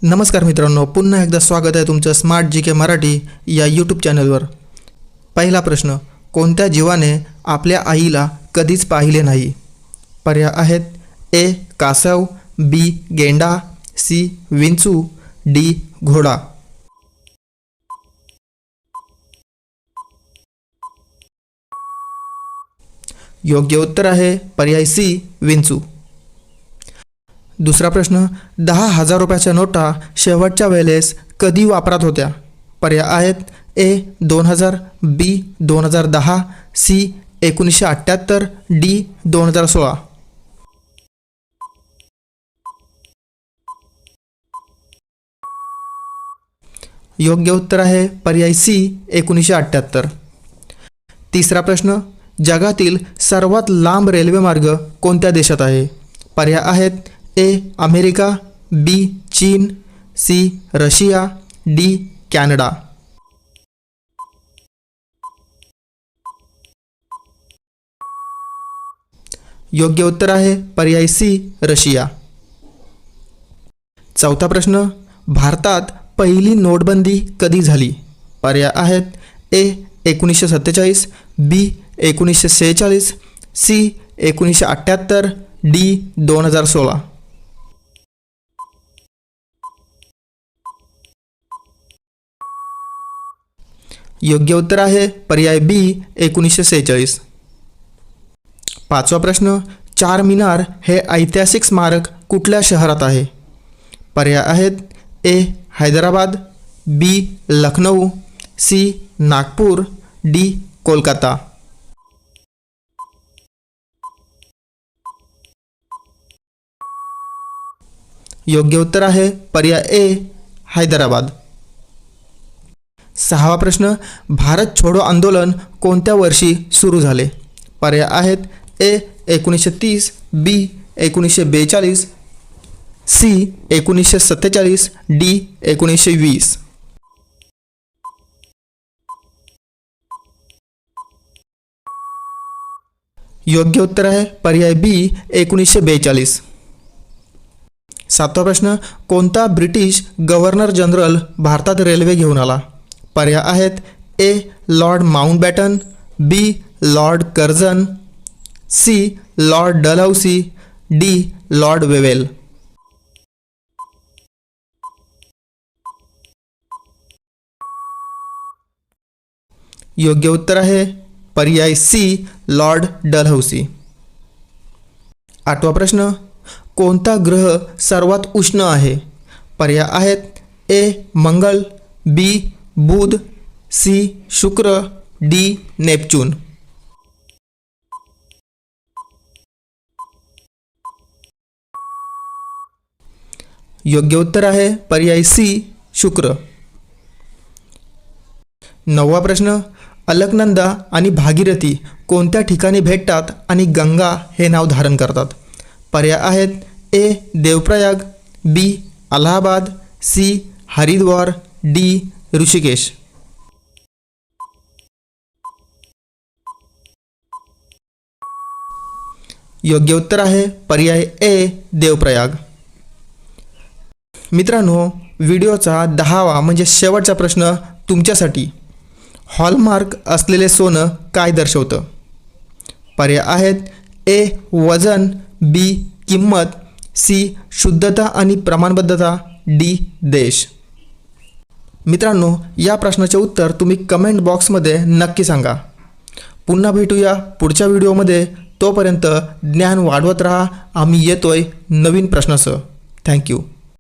नमस्कार मित्रांनो, पुन्हा एकदा स्वागत आहे तुमचं स्मार्ट जी के मराठी या यूट्यूब चॅनलवर। पहिला प्रश्न, कोणत्या जीवाने आपल्या आईला कधीच पाहिले नाही? पर्याय आहेत ए कासव, बी गेंडा, सी विंचू, डी घोडा। योग्य उत्तर आहे पर्याय सी विंचू। दुसरा प्रश्न, 10,000 रुपयाच्या नोटा शेवटच्या वेळेस कधी वापरात होत्या? पर्याय आहेत ए 2000, बी 2010, सी 1978, डी 2016। योग्य उत्तर आहे पर्याय सी 1978। तिसरा प्रश्न, जगातील सर्वात लांब रेल्वे मार्ग कोणत्या देशात आहे? पर्याय आहेत ए अमेरिका, बी चीन, सी रशिया, डी कॅनडा। योग्य उत्तर आहे पर्याय सी रशिया। चौथा प्रश्न, भारतात पहिली नोटबंदी कधी झाली? पर्याय आहेत ए 1947, बी 1946, सी 1978, डी 2016। योग्य उत्तर आहे पर्याय बी 1946। पाचवा प्रश्न, चार मिनार हे ऐतिहासिक स्मारक कुठल्या शहरात आहे? पर्याय आहेत ए हैदराबाद, बी लखनऊ, सी नागपूर, डी कोलकाता। योग्य उत्तर आहे पर्याय ए हैदराबाद। सहावा प्रश्न, भारत छोडो आंदोलन कोणत्या वर्षी सुरू झाले? पर्याय आहेत ए 1930, बी 1942, सी 1947, डी 1920। योग्य उत्तर आहे पर्याय बी 1942। सातवा प्रश्न, कोणता ब्रिटिश गव्हर्नर जनरल भारतात रेल्वे घेऊन आला? पर्याय आहेत A lord Mountbatten, B lord Curzon, C lord Dalhousie, D lord Wavell. योग्य उत्तर आहे पर्याय सी लॉर्ड डलहौसी। आठवा प्रश्न, कोणता ग्रह सर्वात उष्ण आहे? पर्याय आहेत ए मंगळ, बी बुध, सी शुक्र, डी नेपच्यून। योग्य उत्तर आहे पर्याय सी शुक्र। नववा प्रश्न, अलकनंदा आणि भागीरथी कोणत्या ठिकाणी भेटतात आणि गंगा हे नाव धारण करतात? पर्याय आहेत ए देवप्रयाग, बी अलाहाबाद, सी हरिद्वार, डी ऋषिकेश। योग्य उत्तर आहे पर्याय ए देवप्रयाग। मित्रांनो, व्हिडिओचा 10वा म्हणजे शेवटचा प्रश्न तुमच्यासाठी, हॉलमार्क असलेले सोनं काय दर्शवतं? पर्याय आहेत ए वजन, बी किंमत, सी शुद्धता आणि प्रमाणबद्धता, डी देश। मित्रांनो, या प्रश्नाचे उत्तर तुम्ही कमेंट बॉक्समध्ये नक्की सांगा। पुन्हा भेटूया पुढच्या व्हिडिओमध्ये। तोपर्यंत ज्ञान वाढवत राहा। आम्ही येतोय नवीन प्रश्नासह। थँक्यू।